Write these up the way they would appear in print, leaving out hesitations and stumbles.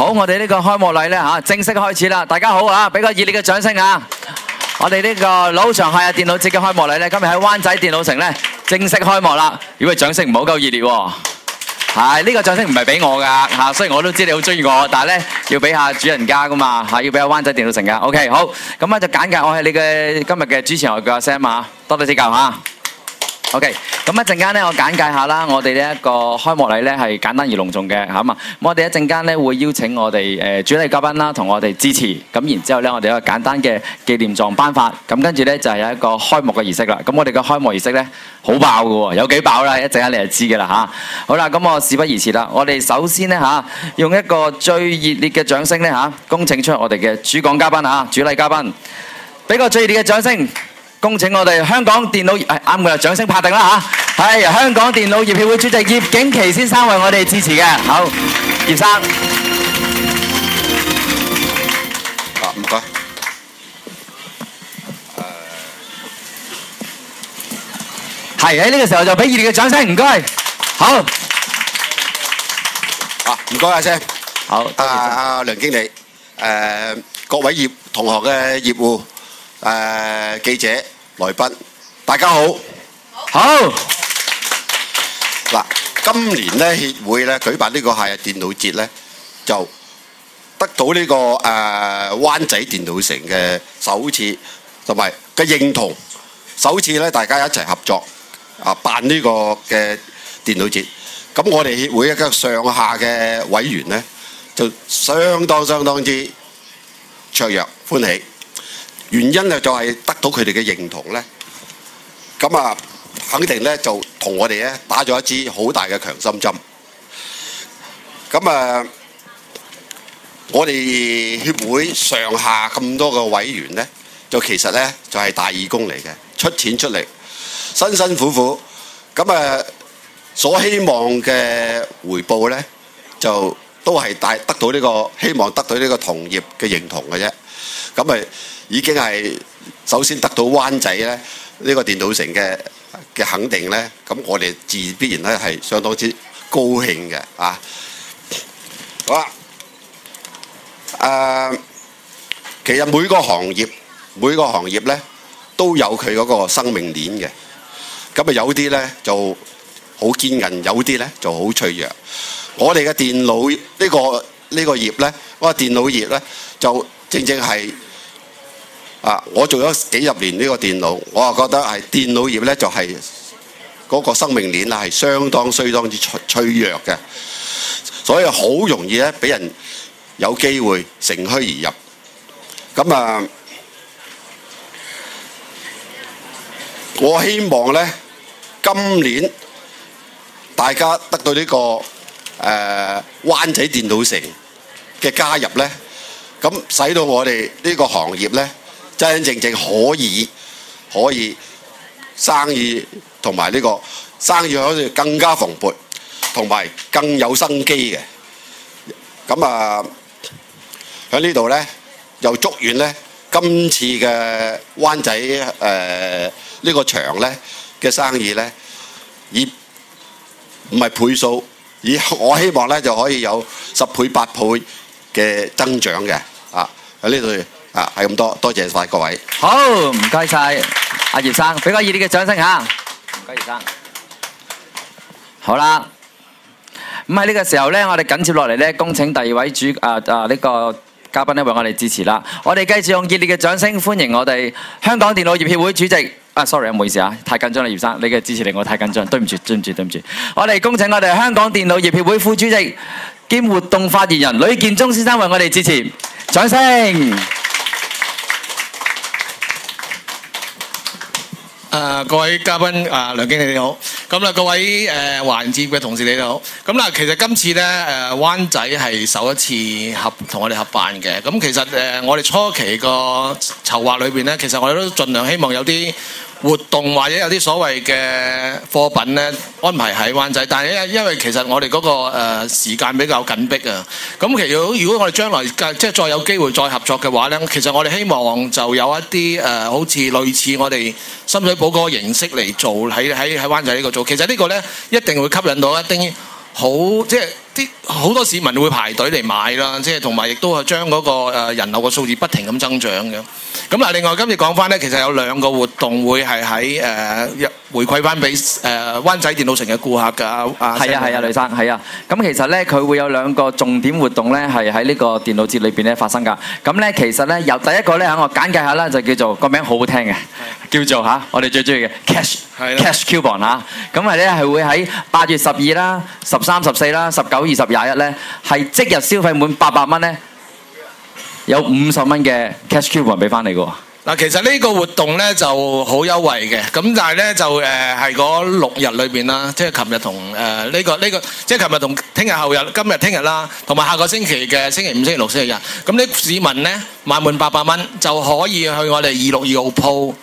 好，我哋呢個開幕禮咧嚇正式開始啦！大家好啊，俾個熱烈嘅掌聲啊！我哋呢個老場夏日電腦節嘅開幕禮咧，今日喺灣仔電腦城咧正式開幕啦！如果掌聲唔好夠熱烈喎，係呢個掌聲唔係俾我㗎嚇，雖然我都知你好中意我，但係咧要俾下主人家㗎嘛嚇，要俾下灣仔電腦城㗎。OK， 好，咁咧就簡介我係你嘅今日嘅主持人，我叫阿 Sam 啊，多謝指教嚇。OK， 咁一陣間咧，我簡介下啦。我哋呢一個開幕禮咧係簡單而隆重嘅嚇嘛。我哋一陣間咧會邀請我哋主禮嘉賓啦，同我哋支持。咁然之後咧，我哋有一個簡單嘅紀念狀頒發。咁跟住咧就係有一個開幕嘅儀式啦。咁我哋嘅開幕儀式咧好爆㗎喎，有幾爆啦？一陣間你就知㗎啦嚇。好啦，咁我事不宜遲啦。我哋首先咧嚇，用一個最熱烈嘅掌聲咧嚇，恭請出我哋嘅主講嘉賓嚇，主禮嘉賓，俾個最熱烈嘅掌聲。恭請我哋香港電腦啱嘅，掌聲拍定啦嚇，係香港電腦業協會主席葉景祺先生為我哋支持嘅，好，葉生。唔該。係喺呢個時候就俾熱烈嘅掌聲，唔該。好。唔該阿Sam。好，多謝阿梁經理，各位同學嘅業戶。記者來賓，大家好。好。嗱，今年咧協會咧舉辦呢個夏日電腦節咧，就得到呢個灣仔電腦城嘅首次同埋嘅認同，首次咧大家一齊合作辦呢個嘅電腦節。咁我哋協會一個上下嘅委員咧，就相當之雀躍歡喜。原因咧就係得到佢哋嘅認同咧，咁肯定咧就同我哋咧打咗一支好大嘅強心針。咁我哋協會上下咁多個委員咧，就其實咧就係大義工嚟嘅，出錢出力，辛辛苦苦。咁所希望嘅回報咧，就都係得到呢個希望得到呢個同業嘅認同嘅啫。咁已經係首先得到灣仔咧呢個電腦城嘅肯定咧，咁我哋自必然咧係相當之高興嘅啊！好啦，其實每個行業咧都有佢嗰個生命鏈嘅，咁有啲咧就好堅韌，有啲咧就好脆弱。我哋嘅電腦呢個業咧，我個電腦業咧就正係。我做咗幾十年呢個電腦，我啊覺得係電腦業咧就係嗰個生命鏈係相當之脆弱嘅，所以好容易咧俾人有機會乘虛而入。咁我希望咧今年大家得到呢個灣仔電腦城嘅加入咧，咁使到我哋呢個行業咧。真真正正可以生意同埋呢個生意可以更加蓬勃，同埋更有生機嘅。咁喺呢度咧，又祝願咧今次嘅灣仔呢個場咧嘅生意咧，以唔係倍數，我希望咧就可以有10倍8倍嘅增長嘅。喺呢度。係咁多謝晒各位。好，唔該晒阿葉生，俾個熱烈嘅掌聲嚇。唔該葉生。好啦，咁喺呢個時候咧，我哋緊接落嚟咧，恭請第二位呢個嘉賓咧為我哋致辭啦。我哋繼續用熱烈嘅掌聲歡迎我哋香港電腦業協會主席。sorry 唔好意思啊，太緊張啦，葉生，你嘅支持令我太緊張，對唔住。我哋恭請我哋香港電腦業協會副主席兼活動發言人呂建中先生為我哋致辭，掌聲。各位嘉賓，梁經理你好，咁啦各位環節嘅同事你好，咁啦其實今次咧灣仔係首一次同我哋合辦嘅，咁其實我哋初期個籌劃裏邊咧，其實我哋都盡量希望有啲活動或者有啲所謂嘅貨品咧安排喺灣仔，但係因為其實我哋嗰個時間比較緊迫啊，咁其實如果我哋將來即係再有機會再合作嘅話咧，其實我哋希望就有一啲好似類似我哋深水埗嗰個形式嚟做喺灣仔呢個做，其實呢個咧一定會吸引到一啲好即啲好多市民會排隊嚟買啦，即係同埋亦都係將嗰個人流嘅數字不停咁增長嘅。咁嗱，另外今次講翻咧，其實有2個活動會係喺回饋翻俾灣仔電腦城嘅顧客㗎。係啊，雷生係啊。咁其實咧，佢會有2個重點活動咧，係喺呢個電腦節裏邊咧發生㗎。咁咧，其實咧由第一個咧，我簡介下啦，就叫做個名好好聽嘅，叫做我哋最中意嘅 Cash Coupon 嚇。咁係咧係會喺8月12啦、13、14啦、19、20、21咧，係即日消費滿800蚊咧，有50蚊嘅 Cash Coupon 俾翻你㗎喎。嗱，其實呢個活動咧就好優惠嘅，咁但係咧就係嗰6日裏邊啦，即係琴日同呢個，即係琴日同聽日後日，今日聽日啦，同埋下個星期嘅星期5、星期6、星期日，咁啲市民咧買滿800蚊就可以去我哋262號鋪。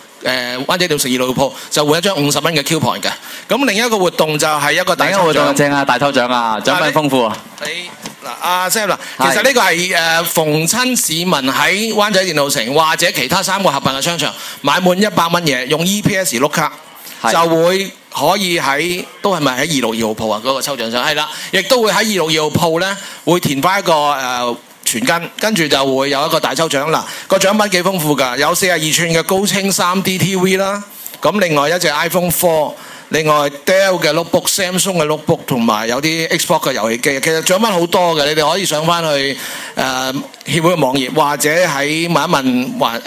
灣仔電腦城262號鋪就換一張50蚊嘅 coupon 嘅。咁另一個活動就係一個大抽獎。另一個活動正啊，大抽獎啊，獎品豐富啊！阿 Sam 嗱，其實呢個係逢親市民喺灣仔電腦城或者其他3個合辦嘅商場買滿100蚊嘢，用 EPS 碌卡就會可以喺都係咪喺262號鋪啊？嗰個抽獎箱係啦，亦都會喺262號鋪咧會填翻一個全跟住就會有一個大抽獎嗱，個獎品幾豐富㗎，有42寸嘅高清3D TV 啦，咁另外一隻 iPhone 4，另外 Dell 嘅 notebook、Samsung 嘅 notebook 同埋有啲 Xbox 嘅遊戲機，其實獎品好多嘅，你哋可以上翻去協會嘅網頁，或者喺問一問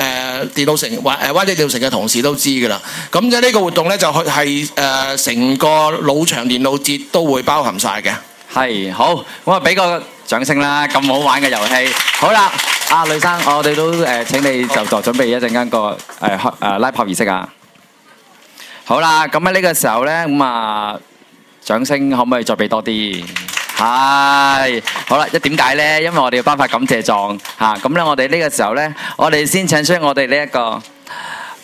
電腦城灣仔電腦城嘅同事都知㗎啦。咁即係呢個活動咧就係成個老場電腦節都會包含晒嘅。係好，咁啊俾個掌聲啦！咁好玩嘅遊戲，好啦，阿呂生，我哋都請你就準備一陣間個拉炮儀式啊！好啦，咁喺呢個時候咧，咁啊掌聲可唔可以再俾多啲？係，好啦，點解咧？因為我哋要頒發感謝狀嚇，咁咧我哋呢個時候咧，我哋先請出我哋呢一個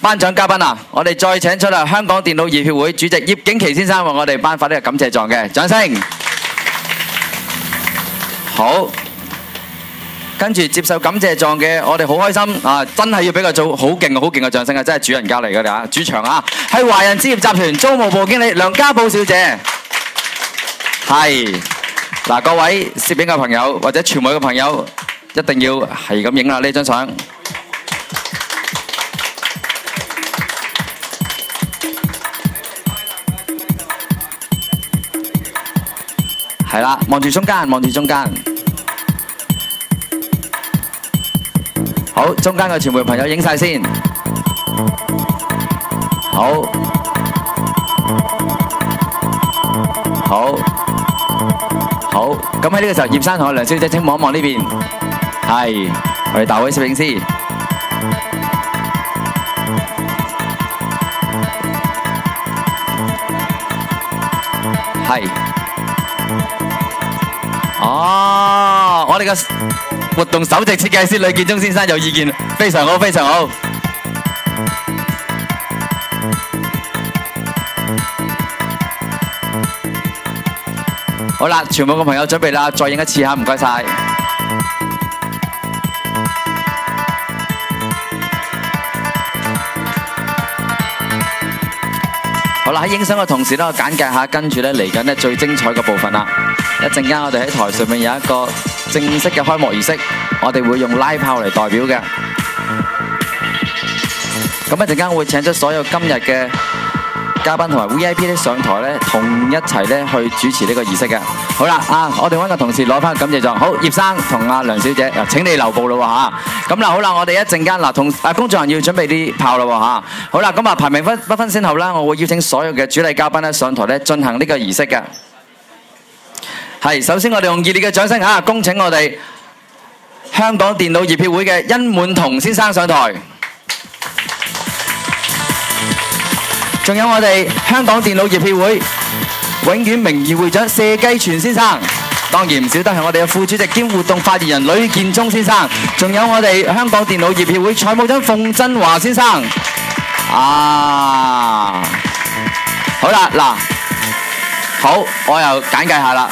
頒獎嘉賓啊！我哋再請出啦香港電腦業協會主席葉景琪先生為我哋頒發呢個感謝狀嘅掌聲。好，跟住接受感謝狀嘅，我哋好開心啊！真係要俾佢做好勁嘅掌聲啊！真係主人家嚟㗎啦，主場啊，係華人置業集團租務部經理梁家寶小姐。係嗱，各位攝影嘅朋友或者傳媒嘅朋友，一定要係咁影啦呢張相。係啦，望住中間，望住中間。好，中間嘅傳媒朋友影晒先。好，好，好。咁喺呢個時候，葉生同阿梁小姐請望一望呢邊。係，我哋大會攝影師。係。哦，我哋嘅活動首席設計師呂建中先生有意見，非常好，非常好。好啦，全部嘅朋友準備啦，再影一次嚇，唔該晒。好啦，喺影相嘅同時咧，我簡介下，跟住咧嚟緊咧最精彩嘅部分啦。一陣間我哋喺台上面有一個正式嘅開幕儀式，我哋會用拉炮嚟代表嘅。咁一陣間會請出所有今日嘅嘉賓同埋 VIP 咧上台咧，同一齊咧去主持呢個儀式嘅。好啦，我哋揾個同事攞翻感謝狀。好，葉生同阿梁小姐，請你留步咯嚇。咁啦，好啦，我哋一陣間同工作人員要準備啲炮咯嚇。好啦，咁排名不分先後啦，我會邀請所有嘅主禮嘉賓咧上台咧進行呢個儀式嘅。係，首先我哋用熱烈嘅掌聲嚇，恭請我哋香港電腦業協會嘅殷滿同先生上台。仲有我哋香港電腦業協會永遠名譽會長謝繼全先生，當然唔少得係我哋嘅副主席兼活動發言人呂建中先生，仲有我哋香港電腦業協會財務長馮振華先生。好啦，嗱，好，我又簡介下啦。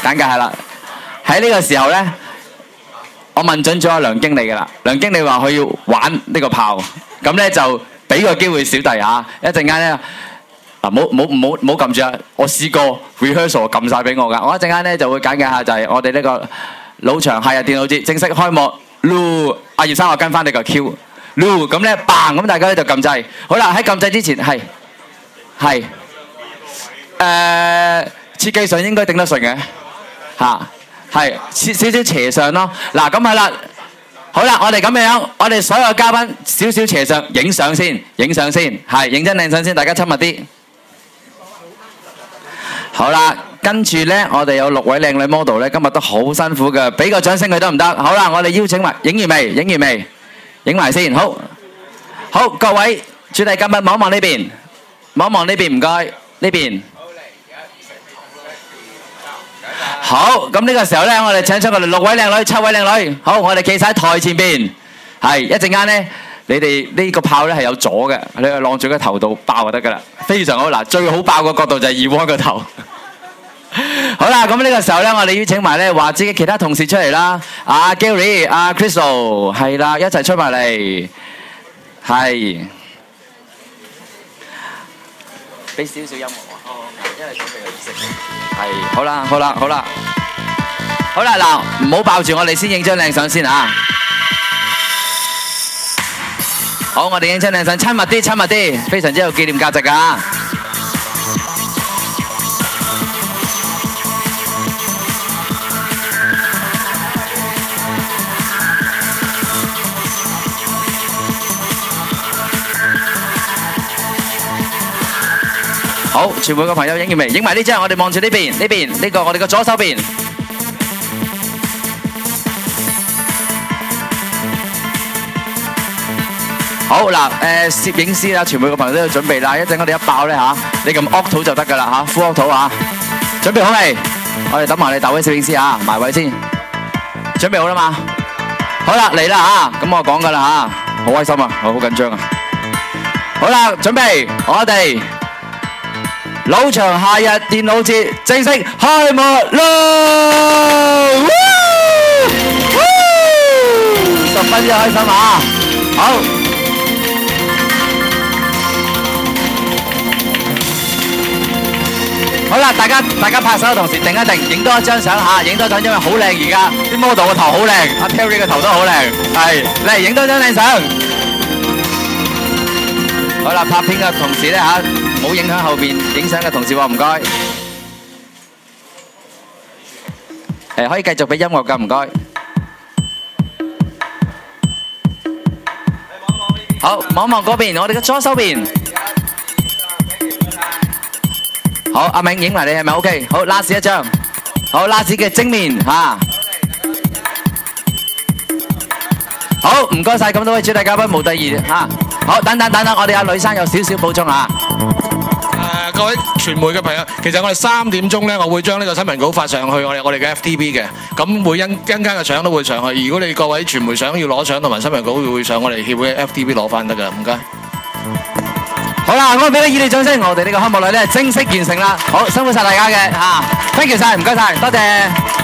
喺呢個時候呢，我問準咗阿梁經理㗎啦。梁經理話佢要玩呢個炮，咁呢就俾個機會小弟嚇。一陣間呢，嗱，冇撳住啊！我試過 rehearsal 撳晒俾我噶。我一陣間咧就會簡介下，就係我哋呢個老場夏日電腦節正式開幕。Lu， 阿葉生我跟翻你個 Q。Lu， 咁咧 bang 咁大家咧就撳掣。好啦，喺撳掣之前係設計上應該頂得順嘅嚇，係少少斜上咯。嗱咁係啦。好啦，我哋咁樣，我哋所有嘉賓少少斜上，影相先，係認真靚相先，大家親密啲。好啦，跟住呢，我哋有6位靚女 model 呢，今日都好辛苦嘅，俾個掌聲佢得唔得？好啦，我哋邀請埋，影完未？影埋先，好，各位主題嘉賓望一望呢邊，唔該，呢邊。好，咁呢個時候呢，我哋請出我哋6位靚女、7位靚女。好，我哋企晒喺台前邊。係一陣間呢，你哋呢個炮呢係有咗嘅，你係晾住個頭度爆就得噶啦，非常好。嗱，最好爆個角度就係二汪個頭。好啦，咁呢個時候呢，我哋邀請埋呢華子嘅其他同事出嚟啦。阿 Gary、阿 Crystal 係啦，一齊出埋嚟。係，俾少少音樂喎，因為準備個儀式。係，好啦，嗱，唔好爆住，我哋先影張靚相先啊！好，我哋影張靚相，親密啲，非常之有紀念價值㗎。好，全部嘅朋友影完未？影埋呢張，我哋望住呢邊，呢個我哋嘅左手邊。好嗱，攝影師啦，全部嘅朋友都要準備啦。一陣我哋一爆咧嚇，你撳 Octo 就得㗎啦嚇，Full Octo 嚇。準備好未？我哋等埋你大位攝影師嚇，埋位先。準備好啦嘛？好啦，嚟啦嚇，咁我講㗎啦嚇，好開心啊，我好緊張啊。好啦，準備，我哋老場夏日電腦節正式開幕咯！十分之開心啊！好，好啦，大家拍手嘅同時定一定，影多一張相嚇，影多張因為好靚而家，啲 model 個頭好靚，阿 Terry 個頭都好靚，係嚟影多張靚相。好啦，拍片嘅同時咧嚇，冇影響後邊影相嘅同事喎，唔該。可以繼續俾音樂㗎，唔該。好，望望嗰邊，我哋嘅左手邊。好，阿明影埋你係咪 OK？好，last 一張。好，last嘅正面嚇。好，唔該曬咁多位主題嘉賓，冇第二嚇。好，等，我哋阿呂生有少少補充嚇。各位傳媒嘅朋友，其實我哋3點鐘咧，我會將呢個新聞稿發上去我哋嘅 FTV 嘅，咁會一間嘅相都會上去。如果你各位傳媒想要攞相同埋新聞稿，會上我哋協會嘅 FTV 攞翻得㗎，唔該。好啦，我俾啲熱烈掌聲，我哋呢個開幕禮咧正式完成啦。好，辛苦曬大家嘅嚇，thank you 曬，唔該曬，多謝。